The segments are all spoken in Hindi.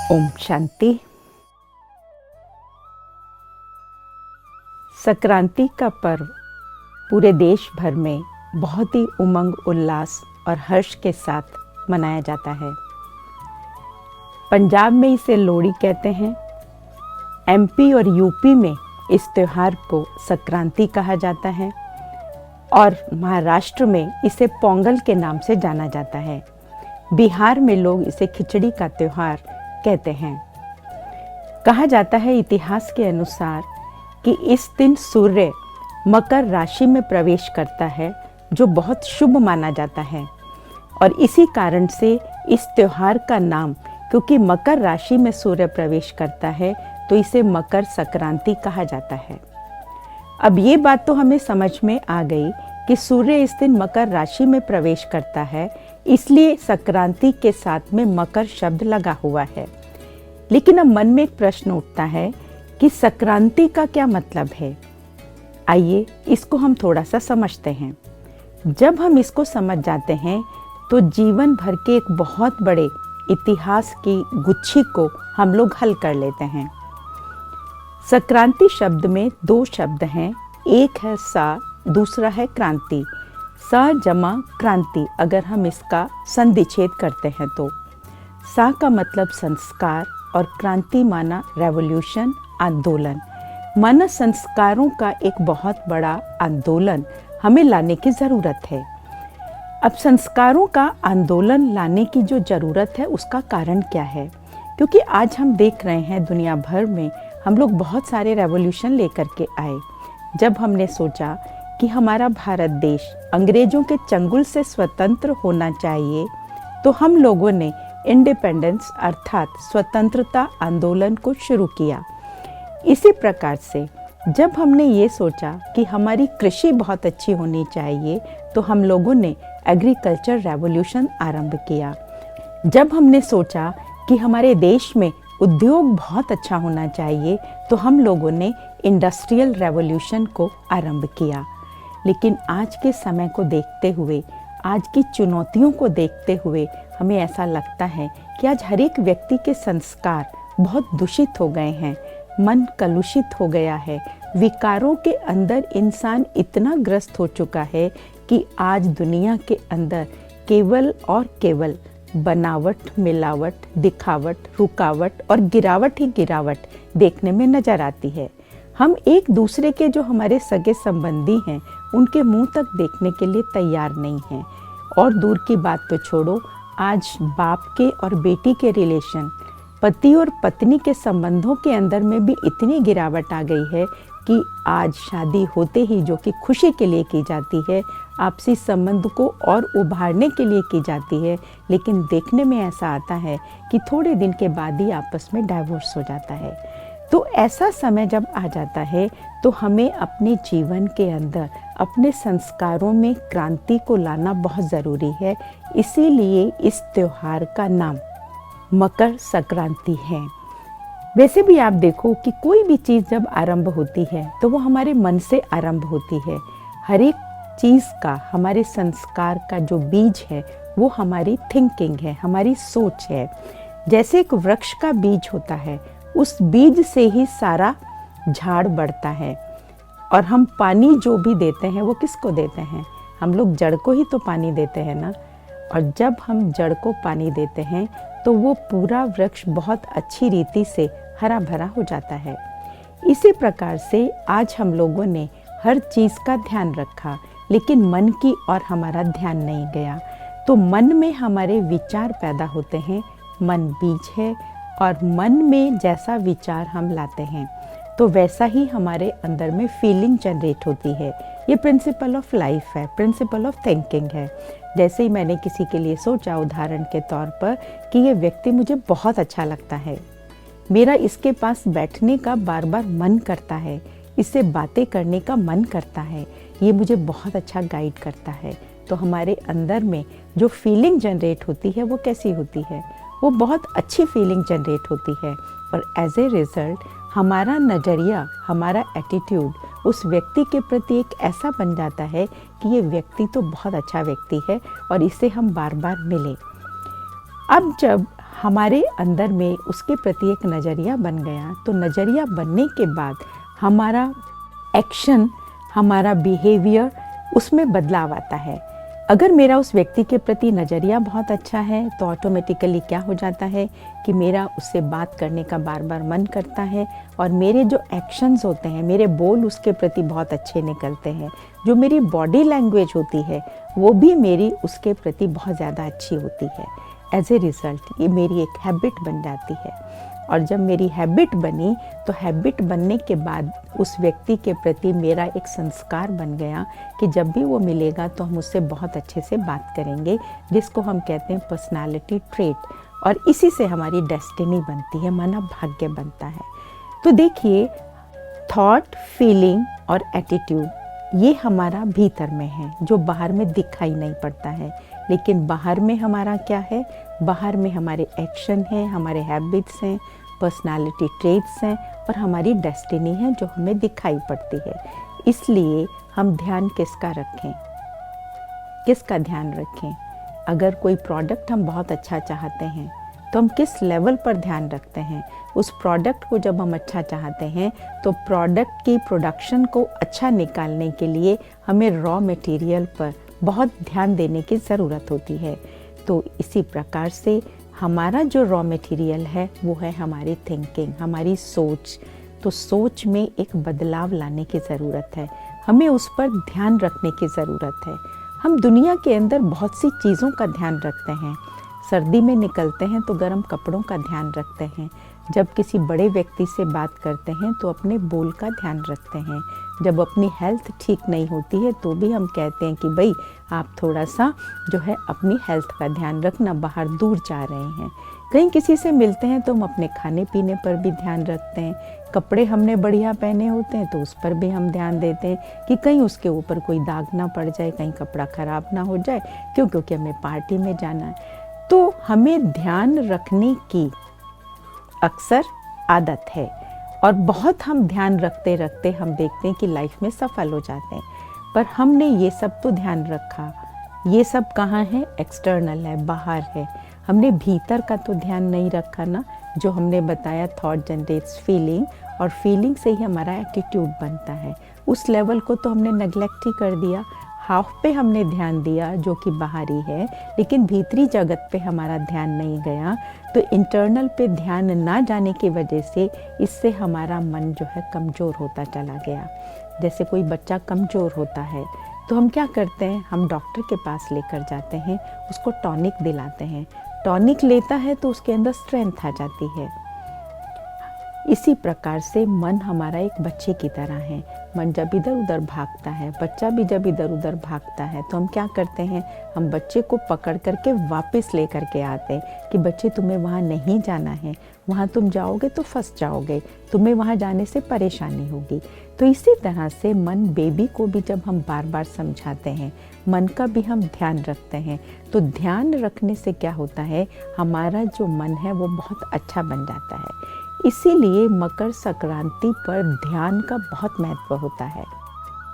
ओम शांति। संक्रांति का पर्व पूरे देश भर में बहुत ही उमंग, उल्लास और हर्ष के साथ मनाया जाता है। पंजाब में इसे लोहड़ी कहते हैं। एमपी और यूपी में इस त्योहार को संक्रांति कहा जाता है और महाराष्ट्र में इसे पोंगल के नाम से जाना जाता है। बिहार में लोग इसे खिचड़ी का त्योहार कहते हैं। कहा जाता है इतिहास के अनुसार कि इस दिन सूर्य मकर राशि में प्रवेश करता है, जो बहुत शुभ माना जाता है और इसी कारण से इस त्योहार का नाम, क्योंकि मकर राशि में सूर्य प्रवेश करता है, तो इसे मकर संक्रांति कहा जाता है। अब ये बात तो हमें समझ में आ गई कि सूर्य इस दिन मकर राशि में प्रवेश करता है, इसलिए संक्रांति के साथ में मकर शब्द लगा हुआ है। लेकिन अब मन में एक प्रश्न उठता है कि संक्रांति का क्या मतलब है। आइए इसको हम थोड़ा सा समझते हैं। जब हम इसको समझ जाते हैं तो जीवन भर के एक बहुत बड़े इतिहास की गुच्छी को हम लोग हल कर लेते हैं। संक्रांति शब्द में दो शब्द हैं, एक है सा, दूसरा है क्रांति। सा जमा क्रांति, अगर हम इसका संधिच्छेद करते हैं तो सा का मतलब संस्कार और क्रांति माना रेवोल्यूशन, आंदोलन। माना संस्कारों का एक बहुत बड़ा आंदोलन हमें लाने की ज़रूरत है। अब संस्कारों का आंदोलन लाने की जो ज़रूरत है उसका कारण क्या है? क्योंकि आज हम देख रहे हैं दुनिया भर में हम लोग बहुत सारे रेवोल्यूशन लेकर के आए। जब हमने सोचा कि हमारा भारत देश अंग्रेज़ों के चंगुल से स्वतंत्र होना चाहिए, तो हम लोगों ने इंडिपेंडेंस अर्थात स्वतंत्रता आंदोलन को शुरू किया। इसी प्रकार से जब हमने ये सोचा कि हमारी कृषि बहुत अच्छी होनी चाहिए, तो हम लोगों ने एग्रीकल्चर रेवोल्यूशन आरंभ किया। जब हमने सोचा कि हमारे देश में उद्योग बहुत अच्छा होना चाहिए, तो हम लोगों ने इंडस्ट्रियल रेवोल्यूशन को आरंभ किया। लेकिन आज के समय को देखते हुए, आज की चुनौतियों को देखते हुए हमें ऐसा लगता है कि आज हर एक व्यक्ति के संस्कार बहुत दूषित हो गए हैं, मन कलुषित हो गया है, विकारों के अंदर इंसान इतना ग्रस्त हो चुका है कि आज दुनिया के अंदर केवल और केवल बनावट, मिलावट, दिखावट, रुकावट और गिरावट ही गिरावट देखने में नजर आती है। हम एक दूसरे के जो हमारे सगे संबंधी हैं उनके मुंह तक देखने के लिए तैयार नहीं हैं। और दूर की बात तो छोड़ो, आज बाप के और बेटी के रिलेशन, पति और पत्नी के संबंधों के अंदर में भी इतनी गिरावट आ गई है कि आज शादी होते ही, जो कि खुशी के लिए की जाती है, आपसी संबंध को और उभारने के लिए की जाती है, लेकिन देखने में ऐसा आता है कि थोड़े दिन के बाद ही आपस में डाइवोर्स हो जाता है। तो ऐसा समय जब आ जाता है तो हमें अपने जीवन के अंदर अपने संस्कारों में क्रांति को लाना बहुत ज़रूरी है। इसीलिए इस त्योहार का नाम मकर संक्रांति है। वैसे भी आप देखो कि कोई भी चीज़ जब आरंभ होती है तो वो हमारे मन से आरंभ होती है। हर एक चीज़ का, हमारे संस्कार का जो बीज है वो हमारी थिंकिंग है, हमारी सोच है। जैसे एक वृक्ष का बीज होता है, उस बीज से ही सारा झाड़ बढ़ता है। और हम पानी जो भी देते हैं वो किसको देते हैं? हम लोग जड़ को ही तो पानी देते हैं ना। और जब हम जड़ को पानी देते हैं तो वो पूरा वृक्ष बहुत अच्छी रीति से हरा भरा हो जाता है। इसी प्रकार से आज हम लोगों ने हर चीज़ का ध्यान रखा, लेकिन मन की और हमारा ध्यान नहीं गया। तो मन में हमारे विचार पैदा होते हैं। मन बीज है और मन में जैसा विचार हम लाते हैं तो वैसा ही हमारे अंदर में फीलिंग जनरेट होती है। ये प्रिंसिपल ऑफ लाइफ है, प्रिंसिपल ऑफ थिंकिंग है। जैसे ही मैंने किसी के लिए सोचा, उदाहरण के तौर पर, कि ये व्यक्ति मुझे बहुत अच्छा लगता है, मेरा इसके पास बैठने का बार बार मन करता है, इससे बातें करने का मन करता है, ये मुझे बहुत अच्छा गाइड करता है, तो हमारे अंदर में जो फीलिंग जनरेट होती है वो कैसी होती है? वो बहुत अच्छी फीलिंग जनरेट होती है। और एज ए रिज़ल्ट हमारा नज़रिया, हमारा एटीट्यूड उस व्यक्ति के प्रति एक ऐसा बन जाता है कि ये व्यक्ति तो बहुत अच्छा व्यक्ति है और इससे हम बार बार मिलें। अब जब हमारे अंदर में उसके प्रति एक नज़रिया बन गया, तो नज़रिया बनने के बाद हमारा एक्शन, हमारा बिहेवियर, उसमें बदलाव आता है। अगर मेरा उस व्यक्ति के प्रति नज़रिया बहुत अच्छा है तो ऑटोमेटिकली क्या हो जाता है कि मेरा उससे बात करने का बार बार मन करता है, और मेरे जो एक्शंस होते हैं, मेरे बोल उसके प्रति बहुत अच्छे निकलते हैं। जो मेरी बॉडी लैंग्वेज होती है वो भी मेरी उसके प्रति बहुत ज़्यादा अच्छी होती है। एज ए रिज़ल्ट ये मेरी एक हैबिट बन जाती है, और जब मेरी हैबिट बनी तो हैबिट बनने के बाद उस व्यक्ति के प्रति मेरा एक संस्कार बन गया कि जब भी वो मिलेगा तो हम उससे बहुत अच्छे से बात करेंगे, जिसको हम कहते हैं पर्सनालिटी ट्रेट। और इसी से हमारी डेस्टिनी बनती है, माना भाग्य बनता है। तो देखिए, थॉट, फीलिंग और एटीट्यूड ये हमारा भीतर में है, जो बाहर में दिखाई नहीं पड़ता है। लेकिन बाहर में हमारा क्या है? बाहर में हमारे एक्शन हैं, हमारे हैबिट्स हैं, पर्सनालिटी ट्रेट्स हैं, और हमारी डेस्टिनी है जो हमें दिखाई पड़ती है। इसलिए हम ध्यान किसका रखें? किसका ध्यान रखें? अगर कोई प्रोडक्ट हम बहुत अच्छा चाहते हैं तो हम किस लेवल पर ध्यान रखते हैं? उस प्रोडक्ट को जब हम अच्छा चाहते हैं तो प्रोडक्ट की प्रोडक्शन को अच्छा निकालने के लिए हमें रॉ मटेरियल पर बहुत ध्यान देने की ज़रूरत होती है। तो इसी प्रकार से हमारा जो रॉ मटेरियल है वो है हमारी थिंकिंग, हमारी सोच। तो सोच में एक बदलाव लाने की ज़रूरत है, हमें उस पर ध्यान रखने की ज़रूरत है। हम दुनिया के अंदर बहुत सी चीज़ों का ध्यान रखते हैं। सर्दी में निकलते हैं तो गर्म कपड़ों का ध्यान रखते हैं। जब किसी बड़े व्यक्ति से बात करते हैं तो अपने बोल का ध्यान रखते हैं। जब अपनी हेल्थ ठीक नहीं होती है तो भी हम कहते हैं कि भाई आप थोड़ा सा जो है अपनी हेल्थ का ध्यान रखना, बाहर दूर जा रहे हैं। कहीं किसी से मिलते हैं तो हम अपने खाने पीने पर भी ध्यान रखते हैं। कपड़े हमने बढ़िया पहने होते हैं तो उस पर भी हम ध्यान देते हैं कि कहीं उसके ऊपर कोई दाग ना पड़ जाए, कहीं कपड़ा ख़राब ना हो जाए, क्योंकि हमें पार्टी में जाना है। तो हमें ध्यान रखने की अक्सर आदत है, और बहुत हम ध्यान रखते रखते हम देखते हैं कि लाइफ में सफल हो जाते हैं। पर हमने ये सब तो ध्यान रखा, ये सब कहाँ है? एक्सटर्नल है, बाहर है। हमने भीतर का तो ध्यान नहीं रखा ना। जो हमने बताया, थॉट जनरेट्स फीलिंग, और फीलिंग से ही हमारा एटीट्यूड बनता है। उस लेवल को तो हमने नेग्लेक्ट ही कर दिया। हाफ पे हमने ध्यान दिया जो कि बाहरी है, लेकिन भीतरी जगत पे हमारा ध्यान नहीं गया। तो इंटरनल पे ध्यान ना जाने की वजह से इससे हमारा मन जो है कमज़ोर होता चला गया। जैसे कोई बच्चा कमज़ोर होता है तो हम क्या करते हैं? हम डॉक्टर के पास लेकर जाते हैं, उसको टॉनिक दिलाते हैं। टॉनिक लेता है तो उसके अंदर स्ट्रेंथ आ जाती है। इसी प्रकार से मन हमारा एक बच्चे की तरह है। मन जब इधर उधर भागता है, बच्चा भी जब इधर उधर भागता है, तो हम क्या करते हैं? हम बच्चे को पकड़ करके वापस ले करके आते हैं कि बच्चे तुम्हें वहाँ नहीं जाना है, वहाँ तुम जाओगे तो फंस जाओगे, तुम्हें वहाँ जाने से परेशानी होगी। तो इसी तरह से मन बेबी को भी जब हम बार बार समझाते हैं, मन का भी हम ध्यान रखते हैं, तो ध्यान रखने से क्या होता है? हमारा जो मन है वो बहुत अच्छा बन जाता है। इसीलिए मकर संक्रांति पर ध्यान का बहुत महत्व होता है।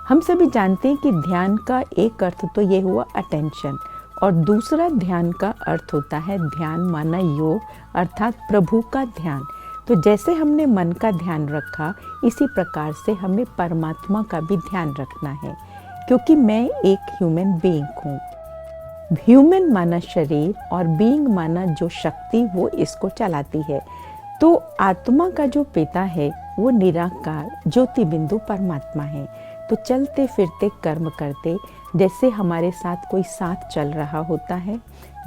हम सभी जानते हैं कि ध्यान का एक अर्थ तो ये हुआ अटेंशन, और दूसरा ध्यान का अर्थ होता है ध्यान माना योग, अर्थात प्रभु का ध्यान। तो जैसे हमने मन का ध्यान रखा, इसी प्रकार से हमें परमात्मा का भी ध्यान रखना है, क्योंकि मैं एक ह्यूमन बीइंग हूँ। ह्यूमन माना शरीर, और बीइंग माना जो शक्ति वो इसको चलाती है। तो आत्मा का जो पिता है वो निराकार ज्योति बिंदु परमात्मा है। तो चलते फिरते कर्म करते, जैसे हमारे साथ कोई साथ चल रहा होता है,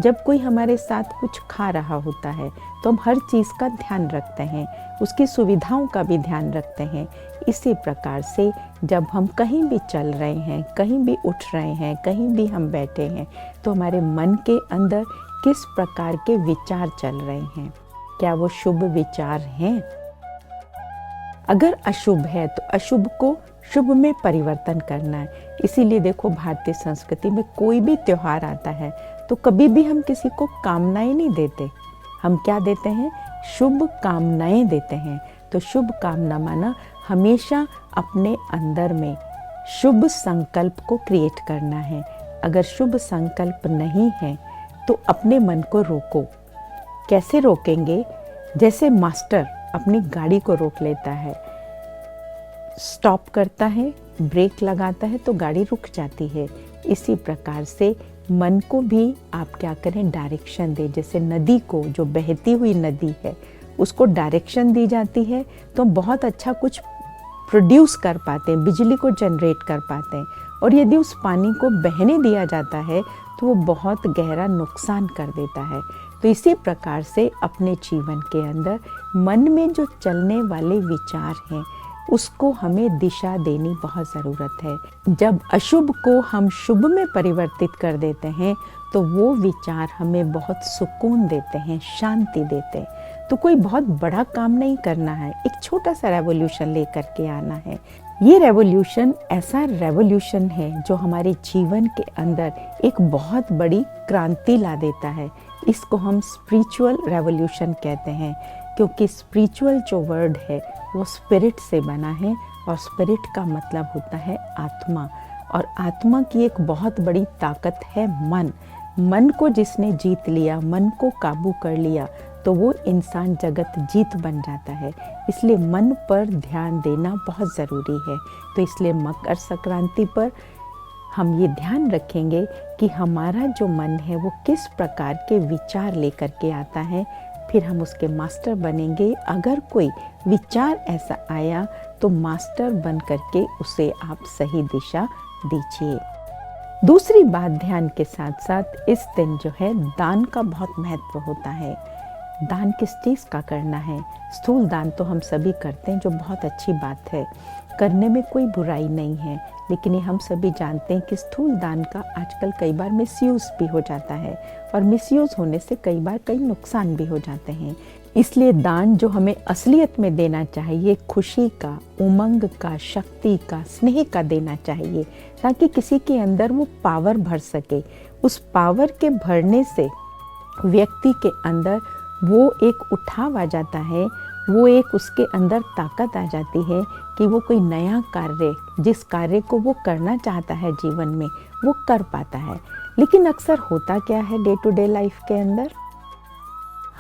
जब कोई हमारे साथ कुछ खा रहा होता है तो हम हर चीज़ का ध्यान रखते हैं, उसकी सुविधाओं का भी ध्यान रखते हैं। इसी प्रकार से जब हम कहीं भी चल रहे हैं, कहीं भी उठ रहे हैं, कहीं भी हम बैठे हैं, तो हमारे मन के अंदर किस प्रकार के विचार चल रहे हैं? क्या वो शुभ विचार हैं? अगर अशुभ है तो अशुभ को शुभ में परिवर्तन करना है। इसीलिए देखो, भारतीय संस्कृति में कोई भी त्योहार आता है तो कभी भी हम किसी को कामनाएं नहीं देते, हम क्या देते हैं? शुभ कामनाएं देते हैं। तो शुभ कामना माना हमेशा अपने अंदर में शुभ संकल्प को क्रिएट करना है। अगर शुभ संकल्प नहीं है तो अपने मन को रोको, कैसे रोकेंगे? जैसे मास्टर अपनी गाड़ी को रोक लेता है, स्टॉप करता है, ब्रेक लगाता है तो गाड़ी रुक जाती है। इसी प्रकार से मन को भी आप क्या करें, डायरेक्शन दें। जैसे नदी को, जो बहती हुई नदी है, उसको डायरेक्शन दी जाती है तो बहुत अच्छा कुछ प्रोड्यूस कर पाते हैं, बिजली को जनरेट कर पाते हैं। और यदि उस पानी को बहने दिया जाता है तो वो बहुत गहरा नुकसान कर देता है। तो इसी प्रकार से अपने जीवन के अंदर मन में जो चलने वाले विचार हैं उसको हमें दिशा देनी बहुत ज़रूरत है। जब अशुभ को हम शुभ में परिवर्तित कर देते हैं तो वो विचार हमें बहुत सुकून देते हैं, शांति देते हैं। तो कोई बहुत बड़ा काम नहीं करना है, एक छोटा सा रेवोल्यूशन लेकर के आना है। ये रेवोल्यूशन ऐसा रेवोल्यूशन है जो हमारे जीवन के अंदर एक बहुत बड़ी क्रांति ला देता है। इसको हम स्पिरिचुअल रेवोल्यूशन कहते हैं, क्योंकि स्पिरिचुअल जो वर्ड है वो स्पिरिट से बना है और स्पिरिट का मतलब होता है आत्मा। और आत्मा की एक बहुत बड़ी ताकत है मन। मन को जिसने जीत लिया, मन को काबू कर लिया, तो वो इंसान जगत जीत बन जाता है। इसलिए मन पर ध्यान देना बहुत ज़रूरी है। तो इसलिए मकर संक्रांति पर हम ये ध्यान रखेंगे कि हमारा जो मन है वो किस प्रकार के विचार लेकर के आता है, फिर हम उसके मास्टर बनेंगे। अगर कोई विचार ऐसा आया तो मास्टर बन करके उसे आप सही दिशा दीजिए। दूसरी बात, ध्यान के साथ साथ इस दिन जो है दान का बहुत महत्व होता है। दान किस चीज़ का करना है? स्थूल दान तो हम सभी करते हैं, जो बहुत अच्छी बात है, करने में कोई बुराई नहीं है। लेकिन ये हम सभी जानते हैं कि स्थूल दान का आजकल कई बार मिसयूज़ भी हो जाता है और मिसयूज़ होने से कई बार कई नुकसान भी हो जाते हैं। इसलिए दान जो हमें असलियत में देना चाहिए, खुशी का, उमंग का, शक्ति का, स्नेह का देना चाहिए, ताकि किसी के अंदर वो पावर भर सके। उस पावर के भरने से व्यक्ति के अंदर वो एक उठाव आ जाता है, वो एक उसके अंदर ताकत आ जाती है कि वो कोई नया कार्य, जिस कार्य को वो करना चाहता है जीवन में, वो कर पाता है। लेकिन अक्सर होता क्या है डे टू डे लाइफ के अंदर,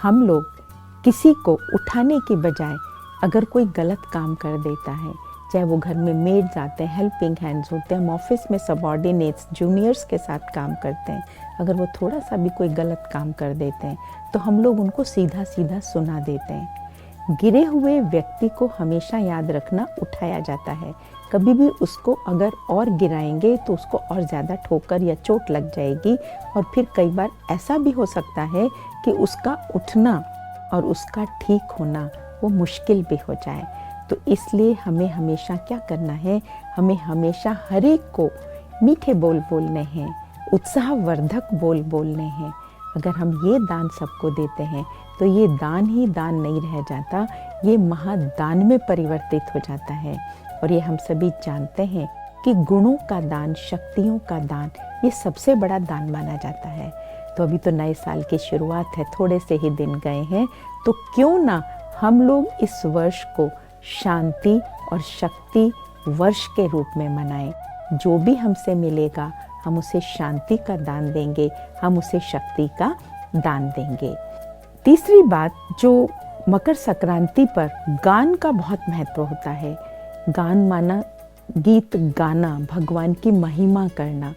हम लोग किसी को उठाने की बजाय अगर कोई गलत काम कर देता है, चाहे वो घर में मेड्स आते हैं, हेल्पिंग हैंड्स होते हैं, हम ऑफिस में सबॉर्डिनेट्स, जूनियर्स के साथ काम करते हैं, अगर वो थोड़ा सा भी कोई गलत काम कर देते हैं तो हम लोग उनको सीधा सीधा सुना देते हैं। गिरे हुए व्यक्ति को हमेशा याद रखना, उठाया जाता है। कभी भी उसको अगर और गिराएंगे तो उसको और ज़्यादा ठोकर या चोट लग जाएगी और फिर कई बार ऐसा भी हो सकता है कि उसका उठना और उसका ठीक होना वो मुश्किल भी हो जाए। तो इसलिए हमें हमेशा क्या करना है, हमें हमेशा हर एक को मीठे बोल बोलने हैं, उत्साहवर्धक बोल बोलने हैं। अगर हम ये दान सबको देते हैं तो ये दान ही दान नहीं रह जाता, ये महादान में परिवर्तित हो जाता है। और ये हम सभी जानते हैं कि गुणों का दान, शक्तियों का दान, ये सबसे बड़ा दान माना जाता है। तो अभी तो नए साल की शुरुआत है, थोड़े से ही दिन गए हैं, तो क्यों ना हम लोग इस वर्ष को शांति और शक्ति वर्ष के रूप में मनाएं। जो भी हमसे मिलेगा हम उसे शांति का दान देंगे, हम उसे शक्ति का दान देंगे। तीसरी बात, जो मकर संक्रांति पर गान का बहुत महत्व होता है। गान माना गीत गाना, भगवान की महिमा करना।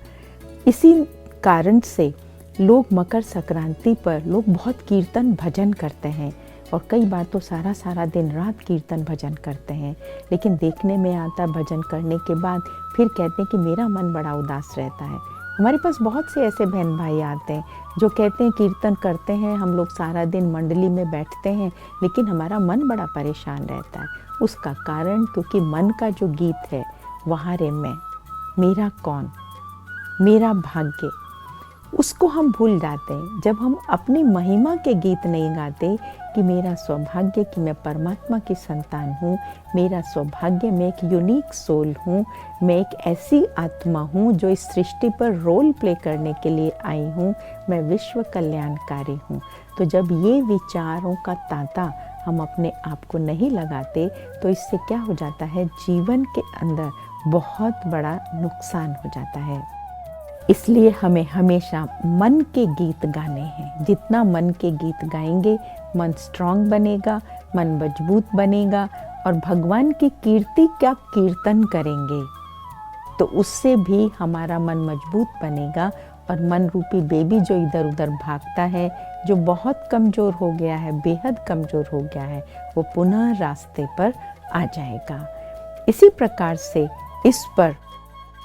इसी कारण से लोग मकर संक्रांति पर लोग बहुत कीर्तन भजन करते हैं और कई बार तो सारा सारा दिन रात कीर्तन भजन करते हैं। लेकिन देखने में आता, भजन करने के बाद फिर कहते हैं कि मेरा मन बड़ा उदास रहता है। हमारे पास बहुत से ऐसे बहन भाई आते हैं जो कहते हैं कीर्तन करते हैं, हम लोग सारा दिन मंडली में बैठते हैं, लेकिन हमारा मन बड़ा परेशान रहता है। उसका कारण क्योंकि मन का जो गीत है, वहाँ रे मैं, मेरा कौन, मेरा भाग्य, उसको हम भूल जाते हैं। जब हम अपनी महिमा के गीत नहीं गाते कि मेरा सौभाग्य कि मैं परमात्मा की संतान हूँ, मेरा सौभाग्य मैं एक यूनिक सोल हूँ, मैं एक ऐसी आत्मा हूँ जो इस सृष्टि पर रोल प्ले करने के लिए आई हूँ, मैं विश्व कल्याणकारी हूँ। तो जब ये विचारों का तांता हम अपने आप को नहीं लगाते तो इससे क्या हो जाता है, जीवन के अंदर बहुत बड़ा नुकसान हो जाता है। इसलिए हमें हमेशा मन के गीत गाने हैं। जितना मन के गीत गाएंगे मन स्ट्रांग बनेगा, मन मजबूत बनेगा और भगवान की कीर्ति का कीर्तन करेंगे तो उससे भी हमारा मन मजबूत बनेगा और मन रूपी बेबी जो इधर उधर भागता है, जो बहुत कमज़ोर हो गया है, बेहद कमज़ोर हो गया है, वो पुनः रास्ते पर आ जाएगा। इसी प्रकार से इस पर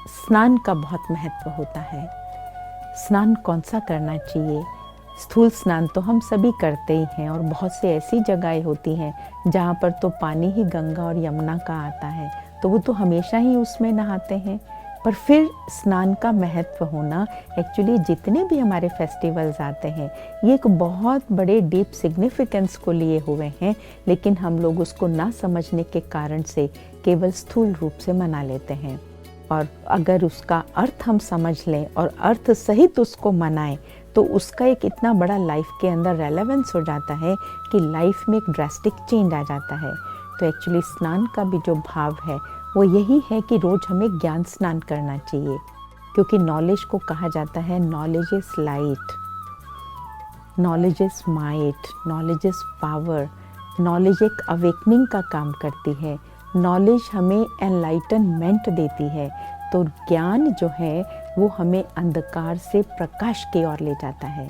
स्नान का बहुत महत्व होता है। स्नान कौन सा करना चाहिए? स्थूल स्नान तो हम सभी करते ही हैं और बहुत से ऐसी जगहें होती हैं जहाँ पर तो पानी ही गंगा और यमुना का आता है, तो वो तो हमेशा ही उसमें नहाते हैं। पर फिर स्नान का महत्व होना, एक्चुअली जितने भी हमारे फेस्टिवल्स आते हैं ये एक बहुत बड़े डीप सिग्निफिकेंस को लिए हुए हैं, लेकिन हम लोग उसको ना समझने के कारण से केवल स्थूल रूप से मना लेते हैं। और अगर उसका अर्थ हम समझ लें और अर्थ सहित उसको मनाएं तो उसका एक इतना बड़ा लाइफ के अंदर रेलेवेंस हो जाता है कि लाइफ में एक ड्रास्टिक चेंज आ जाता है। तो एक्चुअली स्नान का भी जो भाव है वो यही है कि रोज़ हमें ज्ञान स्नान करना चाहिए, क्योंकि नॉलेज को कहा जाता है knowledge is light, knowledge is might, knowledge is power. Knowledge एक अवेकनिंग का काम करती है, नॉलेज हमें एनलाइटनमेंट देती है। तो ज्ञान जो है वो हमें अंधकार से प्रकाश की ओर ले जाता है।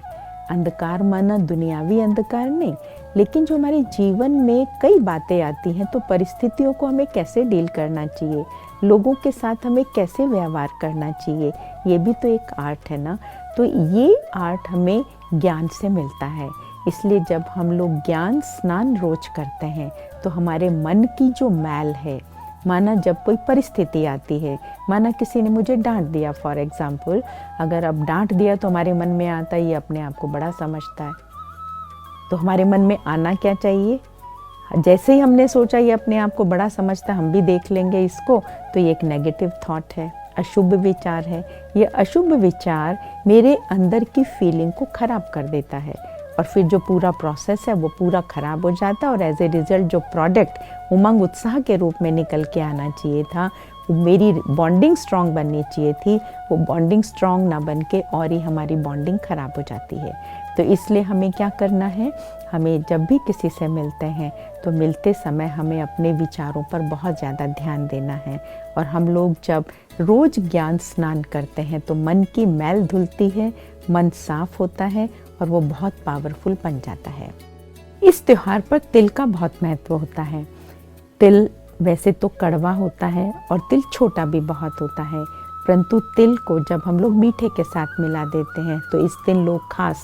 अंधकार माना दुनियावी अंधकार नहीं, लेकिन जो हमारे जीवन में कई बातें आती हैं तो परिस्थितियों को हमें कैसे डील करना चाहिए, लोगों के साथ हमें कैसे व्यवहार करना चाहिए, ये भी तो एक आर्ट है ना। तो ये आर्ट हमें ज्ञान से मिलता है। इसलिए जब हम लोग ज्ञान स्नान रोज करते हैं तो हमारे मन की जो मैल है, माना जब कोई परिस्थिति आती है, माना किसी ने मुझे डांट दिया फॉर एग्जाम्पल, अगर अब डांट दिया तो हमारे मन में आता है ये अपने आप को बड़ा समझता है, तो हमारे मन में आना क्या चाहिए? जैसे ही हमने सोचा ये अपने आप को बड़ा समझता है, हम भी देख लेंगे इसको, तो ये एक नेगेटिव थॉट है, अशुभ विचार है। ये अशुभ विचार मेरे अंदर की फीलिंग को खराब कर देता है और फिर जो पूरा प्रोसेस है वो पूरा ख़राब हो जाता है और एज ए रिज़ल्ट जो प्रोडक्ट उमंग उत्साह के रूप में निकल के आना चाहिए था, मेरी बॉन्डिंग स्ट्रॉन्ग बननी चाहिए थी, वो बॉन्डिंग स्ट्रॉन्ग ना बन के और ही हमारी बॉन्डिंग ख़राब हो जाती है। तो इसलिए हमें क्या करना है, हमें जब भी किसी से मिलते हैं तो मिलते समय हमें अपने विचारों पर बहुत ज़्यादा ध्यान देना है। और हम लोग जब रोज़ ज्ञान स्नान करते हैं तो मन की मैल धुलती है, मन साफ होता है और वो बहुत पावरफुल बन जाता है। इस त्योहार पर तिल का बहुत महत्व होता है। तिल वैसे तो कड़वा होता है और तिल छोटा भी बहुत होता है, परंतु तिल को जब हम लोग मीठे के साथ मिला देते हैं तो इस दिन लोग खास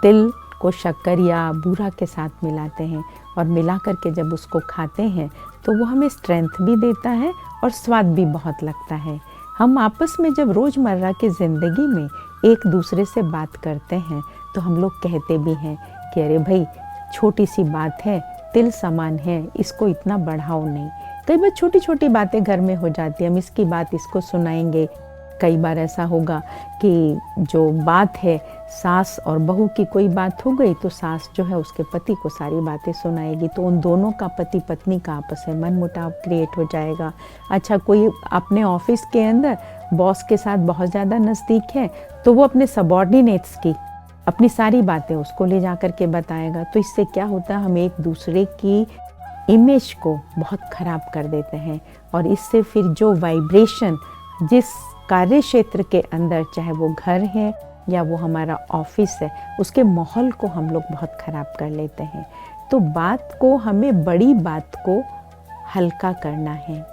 तिल को शक्कर या बूरा के साथ मिलाते हैं और मिला करके जब उसको खाते हैं तो वो हमें स्ट्रेंथ भी देता है और स्वाद भी बहुत लगता है। हम आपस में जब रोज़मर्रा की ज़िंदगी में एक दूसरे से बात करते हैं तो हम लोग कहते भी हैं कि अरे भाई छोटी सी बात है, तिल समान है, इसको इतना बढ़ाओ नहीं। कई बार छोटी छोटी बातें घर में हो जाती है, हम इसकी बात इसको सुनाएंगे। कई बार ऐसा होगा कि जो बात है सास और बहू की कोई बात हो गई तो सास जो है उसके पति को सारी बातें सुनाएगी, तो उन दोनों का पति पत्नी का आपस में मनमुटाव क्रिएट हो जाएगा। अच्छा, कोई अपने ऑफिस के अंदर बॉस के साथ बहुत ज़्यादा नज़दीक है तो वो अपने सबॉर्डिनेट्स की अपनी सारी बातें उसको ले जा कर के बताएगा। तो इससे क्या होता है, हम एक दूसरे की इमेज को बहुत ख़राब कर देते हैं और इससे फिर जो वाइब्रेशन जिस कार्य क्षेत्र के अंदर, चाहे वो घर है या वो हमारा ऑफिस है, उसके माहौल को हम लोग बहुत ख़राब कर लेते हैं। तो बात को, हमें बड़ी बात को हल्का करना है,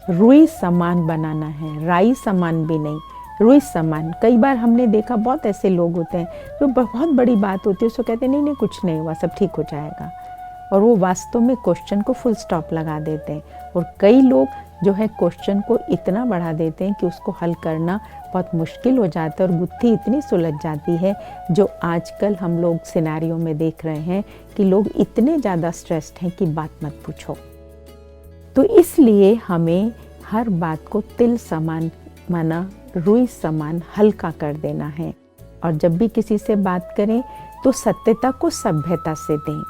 रुई समान बनाना है, राई समान भी नहीं, रुई समान। कई बार हमने देखा बहुत ऐसे लोग होते हैं जो बहुत बड़ी बात होती है उसको कहते हैं नहीं नहीं कुछ नहीं हुआ, सब ठीक हो जाएगा, और वो वास्तव में क्वेश्चन को फुल स्टॉप लगा देते हैं। और कई लोग जो है क्वेश्चन को इतना बढ़ा देते हैं कि उसको हल करना बहुत मुश्किल हो जाता है और गुत्थी इतनी सुलझ जाती है, जो आजकल हम लोग सिनेरियो में देख रहे हैं कि लोग इतने ज़्यादा स्ट्रेस्ड हैं कि बात मत पूछो। तो इसलिए हमें हर बात को तिल समान माना, रुई समान हल्का कर देना है। और जब भी किसी से बात करें तो सत्यता को सभ्यता से दें।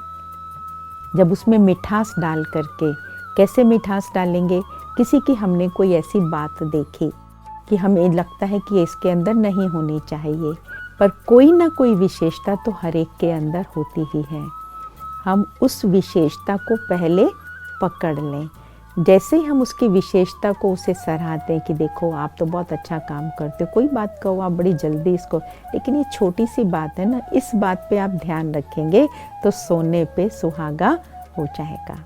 जब उसमें मिठास डाल करके, कैसे मिठास डालेंगे, किसी की हमने कोई ऐसी बात देखी कि हमें लगता है कि इसके अंदर नहीं होनी चाहिए, पर कोई ना कोई विशेषता तो हर एक के अंदर होती ही है। हम उस विशेषता को पहले पकड़ लें। जैसे ही हम उसकी विशेषता को उसे सराहते हैं कि देखो आप तो बहुत अच्छा काम करते हो, कोई बात कहो आप बड़ी जल्दी इसको, लेकिन ये छोटी सी बात है ना, इस बात पे आप ध्यान रखेंगे तो सोने पे सुहागा हो जाएगा।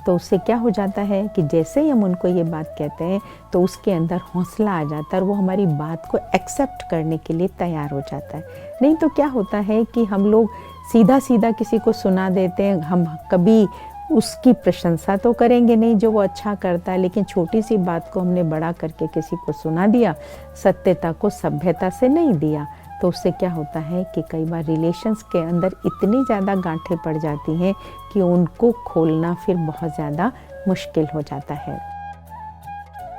तो उससे क्या हो जाता है कि जैसे ही हम उनको ये बात कहते हैं तो उसके अंदर हौसला आ जाता है और वो हमारी बात को एक्सेप्ट करने के लिए तैयार हो जाता है। नहीं तो क्या होता है कि हम लोग सीधा सीधा किसी को सुना देते हैं, हम कभी उसकी प्रशंसा तो करेंगे नहीं जो वो अच्छा करता है, लेकिन छोटी सी बात को हमने बड़ा करके किसी को सुना दिया, सत्यता को सभ्यता से नहीं दिया। तो उससे क्या होता है कि कई बार रिलेशंस के अंदर इतनी ज़्यादा गांठें पड़ जाती हैं कि उनको खोलना फिर बहुत ज़्यादा मुश्किल हो जाता है।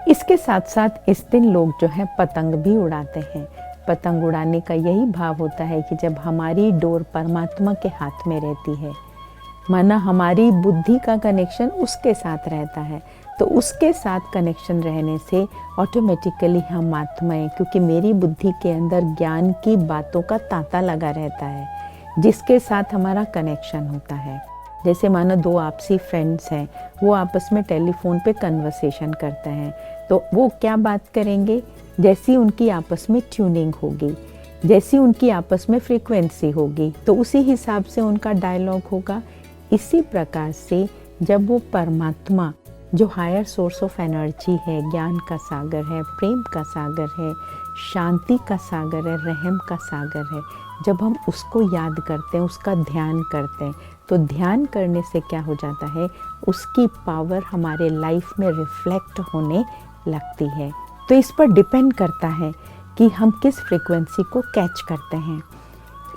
इसके साथ साथ इस दिन लोग जो है पतंग भी उड़ाते हैं। पतंग उड़ाने का यही भाव होता है कि जब हमारी डोर परमात्मा के हाथ में रहती है, माना हमारी बुद्धि का कनेक्शन उसके साथ रहता है, तो उसके साथ कनेक्शन रहने से ऑटोमेटिकली हम आत्माएं, क्योंकि मेरी बुद्धि के अंदर ज्ञान की बातों का तांता लगा रहता है जिसके साथ हमारा कनेक्शन होता है। जैसे मानो दो आपसी फ्रेंड्स हैं, वो आपस में टेलीफोन पे कन्वर्सेशन करते हैं, तो वो क्या बात करेंगे, जैसी उनकी आपस में ट्यूनिंग होगी, जैसी उनकी आपस में फ्रीक्वेंसी होगी, तो उसी हिसाब से उनका डायलॉग होगा। इसी प्रकार से जब वो परमात्मा जो हायर सोर्स ऑफ एनर्जी है, ज्ञान का सागर है, प्रेम का सागर है, शांति का सागर है, रहम का सागर है, जब हम उसको याद करते हैं, उसका ध्यान करते हैं, तो ध्यान करने से क्या हो जाता है, उसकी पावर हमारे लाइफ में रिफ्लेक्ट होने लगती है। तो इस पर डिपेंड करता है कि हम किस फ्रीक्वेंसी को कैच करते हैं।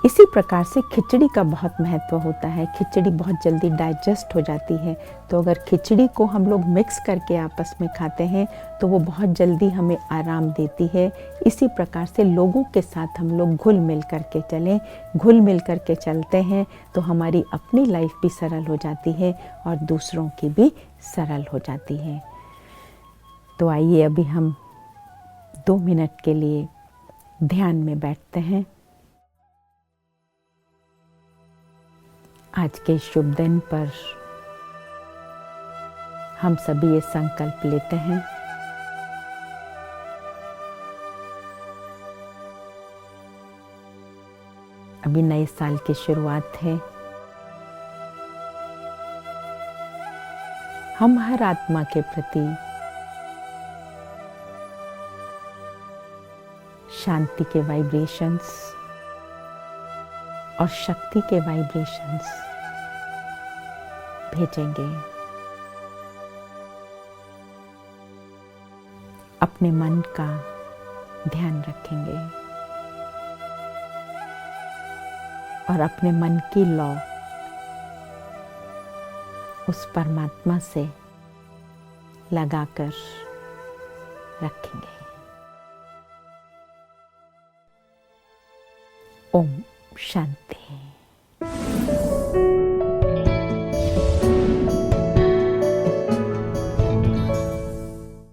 इसी प्रकार से खिचड़ी का बहुत महत्व होता है। खिचड़ी बहुत जल्दी डाइजेस्ट हो जाती है, तो अगर खिचड़ी को हम लोग मिक्स करके आपस में खाते हैं तो वो बहुत जल्दी हमें आराम देती है। इसी प्रकार से लोगों के साथ हम लोग घुल मिल करके चलें, घुल मिल करके चलते हैं तो हमारी अपनी लाइफ भी सरल हो जाती है और दूसरों की भी सरल हो जाती है। तो आइए अभी हम 2 मिनट के लिए ध्यान में बैठते हैं। आज के शुभ दिन पर हम सभी ये संकल्प लेते हैं, अभी नए साल की शुरुआत है। हम हर आत्मा के प्रति शांति के वाइब्रेशंस और शक्ति के वाइब्रेशंस भेजेंगे। अपने मन का ध्यान रखेंगे और अपने मन की लौ उस परमात्मा से लगाकर रखेंगे। ओम शांति।